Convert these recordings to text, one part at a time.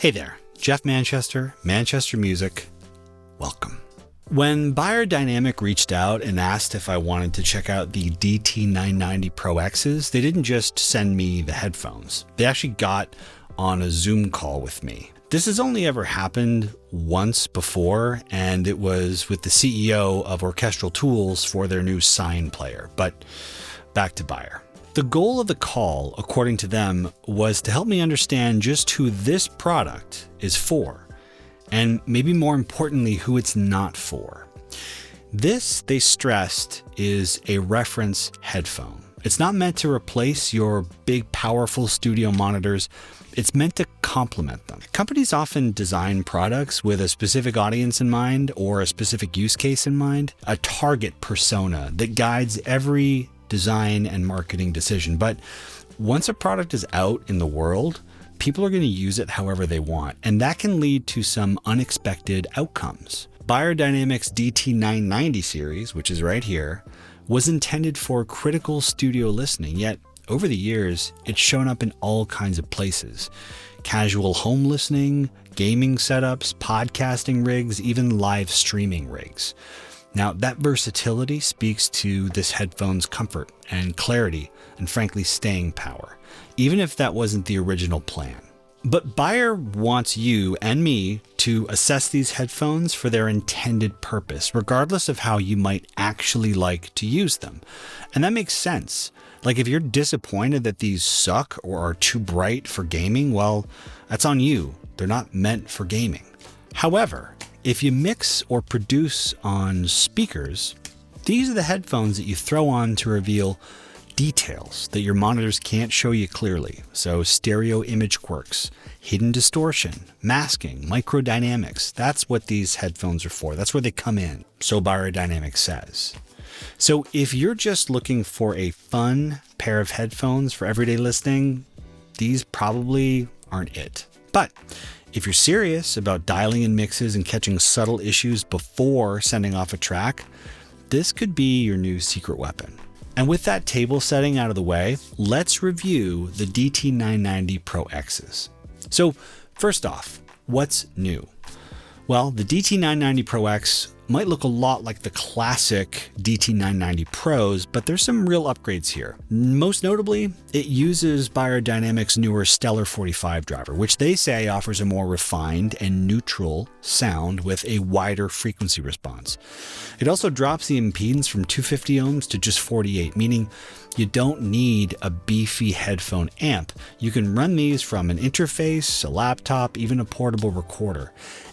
Hey there, Jeff Manchester, Manchester Music. Welcome. When Beyerdynamic reached out and asked if I wanted to check out the DT990 Pro X's, they didn't just send me the headphones. They actually got on a Zoom call with me. This has only ever happened once before, and it was with the CEO of Orchestral Tools for their new Sine player. But back to Beyer. The goal of the call, according to them, was to help me understand just who this product is for, and maybe more importantly, who it's not for. This, they stressed, is a reference headphone. It's not meant to replace your big, powerful studio monitors. It's meant to complement them. Companies often design products with a specific audience in mind or a specific use case in mind, a target persona that guides every design and marketing decision. But once a product is out in the world, people are going to use it however they want, and that can lead to some unexpected outcomes. Beyerdynamic's DT990 series, which is right here, was intended for critical studio listening, yet over the years, it's shown up in all kinds of places. Casual home listening, gaming setups, podcasting rigs, even live streaming rigs. Now, that versatility speaks to this headphone's comfort and clarity and frankly staying power, even if that wasn't the original plan. But Beyer wants you and me to assess these headphones for their intended purpose, regardless of how you might actually like to use them. And that makes sense. Like if you're disappointed that these suck or are too bright for gaming, well, that's on you. They're not meant for gaming. However, if you mix or produce on speakers, these are the headphones that you throw on to reveal details that your monitors can't show you clearly. So stereo image quirks, hidden distortion, masking, microdynamics. That's what these headphones are for. That's where they come in. So Beyerdynamic says. So if you're just looking for a fun pair of headphones for everyday listening, these probably aren't it. But if you're serious about dialing in mixes and catching subtle issues before sending off a track, this could be your new secret weapon. And with that table setting out of the way, let's review the DT990 Pro X's. So first off, what's new? Well, the DT990 Pro X might look a lot like the classic DT990 Pros, but there's some real upgrades here. Most notably, it uses Beyerdynamic's newer Stellar 45 driver, which they say offers a more refined and neutral sound with a wider frequency response. It also drops the impedance from 250 ohms to just 48, meaning you don't need a beefy headphone amp. You can run these from an interface, a laptop, even a portable recorder.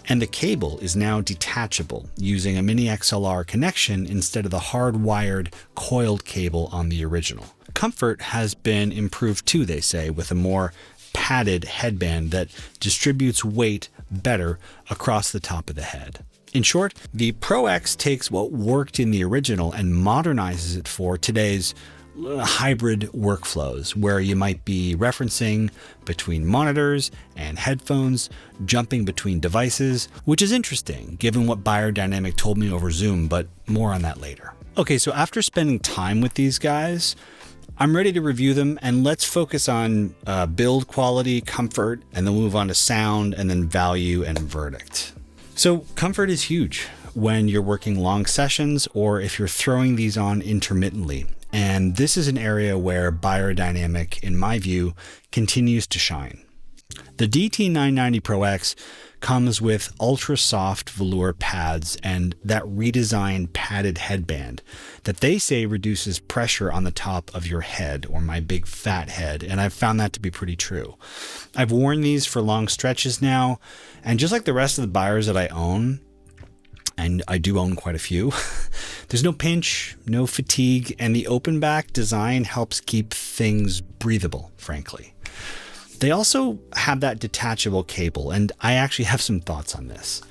And the cable is now detachable, using a mini-XLR connection instead of the hardwired coiled cable on the original. Comfort has been improved too, they say, with a more padded headband that distributes weight better across the top of the head. In short, the Pro X takes what worked in the original and modernizes it for today's hybrid workflows, where you might be referencing between monitors and headphones, jumping between devices, which is interesting given what Beyerdynamic told me over Zoom, but more on that later. Okay, so after spending time with these guys, I'm ready to review them, and let's focus on build quality, comfort, and then move on to sound, and then value and verdict. So comfort is huge when you're working long sessions or if you're throwing these on intermittently. And this is an area where Beyerdynamic, in my view, continues to shine. The DT990 Pro X comes with ultra soft velour pads and that redesigned padded headband that they say reduces pressure on the top of your head, or my big fat head, and I've found that to be pretty true. I've worn these for long stretches now, and just like the rest of the Beyers that I own, and I do own quite a few, there's no pinch, no fatigue, and the open back design helps keep things breathable, frankly. They also have that detachable cable, and I actually have some thoughts on this.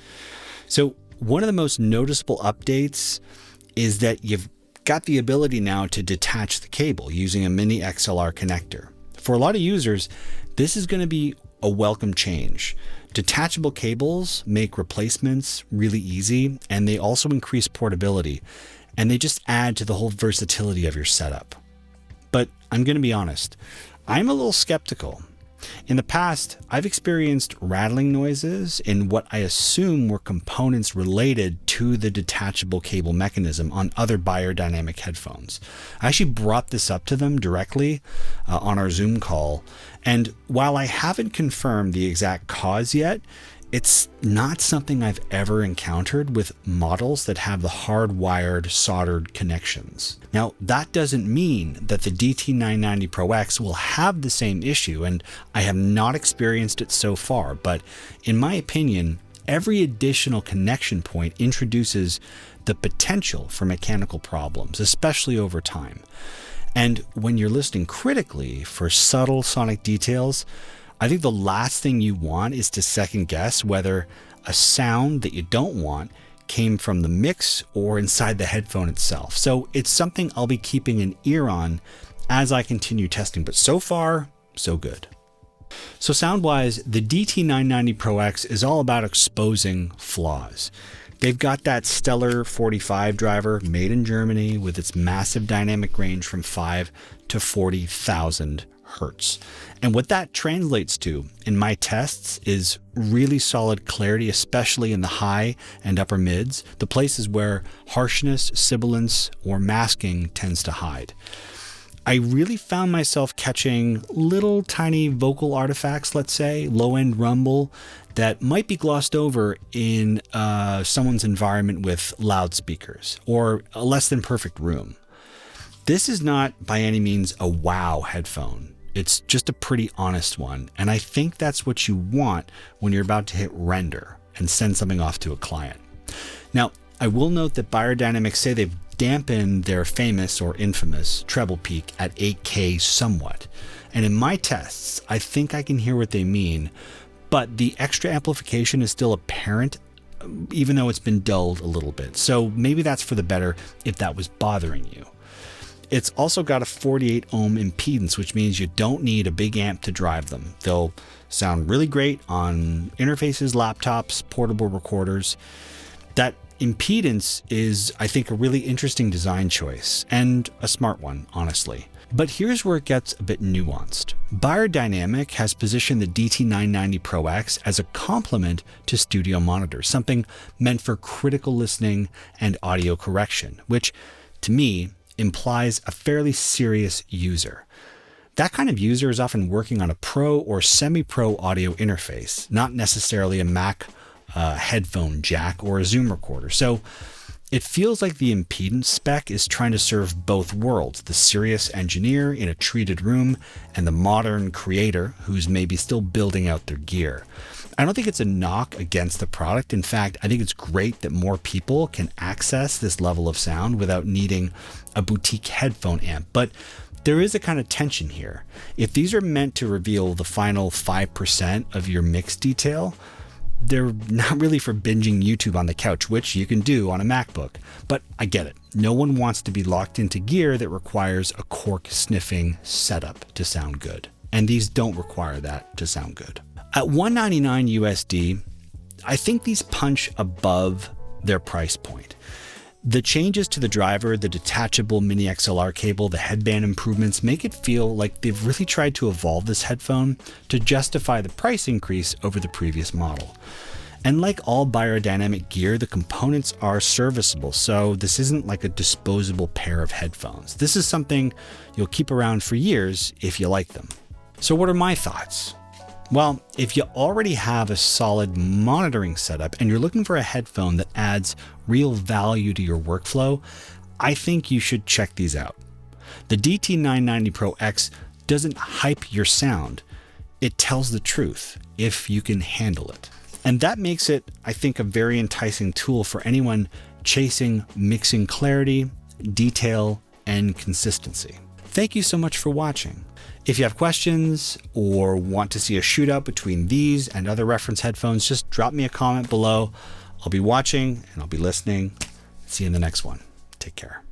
So one of the most noticeable updates is that you've got the ability now to detach the cable using a mini-XLR connector. For a lot of users, this is going to be a welcome change. Detachable cables make replacements really easy, and they also increase portability, and they just add to the whole versatility of your setup. But I'm going to be honest, I'm a little skeptical. In the past, I've experienced rattling noises in what I assume were components related to the detachable cable mechanism on other biodynamic headphones. I actually brought this up to them directly on our Zoom call, and while I haven't confirmed the exact cause yet, it's not something I've ever encountered with models that have the hardwired soldered connections. Now, that doesn't mean that the DT990 Pro X will have the same issue, and I have not experienced it so far, but in my opinion, every additional connection point introduces the potential for mechanical problems, especially over time. And when you're listening critically for subtle sonic details, I think the last thing you want is to second guess whether a sound that you don't want came from the mix or inside the headphone itself. So it's something I'll be keeping an ear on as I continue testing, but so far, so good. So sound-wise, the DT990 Pro X is all about exposing flaws. They've got that stellar 45 driver made in Germany with its massive dynamic range from 5 to 40,000 hertz. And what that translates to in my tests is really solid clarity, especially in the high and upper mids, the places where harshness, sibilance, or masking tends to hide. I really found myself catching little tiny vocal artifacts, let's say, low-end rumble, that might be glossed over in someone's environment with loudspeakers or a less than perfect room. This is not by any means a wow headphone. It's just a pretty honest one, and I think that's what you want when you're about to hit render and send something off to a client. Now, I will note that Beyerdynamics say they've dampened their famous or infamous treble peak at 8K somewhat, and in my tests, I think I can hear what they mean, but the extra amplification is still apparent, even though it's been dulled a little bit, so maybe that's for the better if that was bothering you. It's also got a 48 ohm impedance, which means you don't need a big amp to drive them. They'll sound really great on interfaces, laptops, portable recorders. That impedance is, I think, a really interesting design choice and a smart one, honestly. But here's where it gets a bit nuanced. Beyerdynamic has positioned the DT990 Pro X as a complement to studio monitors, something meant for critical listening and audio correction, which, to me, implies a fairly serious user. That kind of user is often working on a pro or semi-pro audio interface, not necessarily a Mac headphone jack or a Zoom recorder. So it feels like the impedance spec is trying to serve both worlds, the serious engineer in a treated room and the modern creator who's maybe still building out their gear. I don't think it's a knock against the product. In fact, I think it's great that more people can access this level of sound without needing a boutique headphone amp. But there is a kind of tension here. If these are meant to reveal the final 5% of your mix detail, they're not really for binging YouTube on the couch, which you can do on a MacBook. But I get it. No one wants to be locked into gear that requires a cork sniffing setup to sound good. And these don't require that to sound good. At $199 USD, I think these punch above their price point. The changes to the driver, the detachable mini-XLR cable, the headband improvements make it feel like they've really tried to evolve this headphone to justify the price increase over the previous model. And like all Beyerdynamic gear, the components are serviceable, so this isn't like a disposable pair of headphones. This is something you'll keep around for years if you like them. So what are my thoughts? Well, if you already have a solid monitoring setup and you're looking for a headphone that adds real value to your workflow, I think you should check these out. The DT990 Pro X doesn't hype your sound. It tells the truth if you can handle it. And that makes it, I think, a very enticing tool for anyone chasing mixing clarity, detail, and consistency. Thank you so much for watching. If you have questions or want to see a shootout between these and other reference headphones, just drop me a comment below. I'll be watching and I'll be listening. See you in the next one. Take care.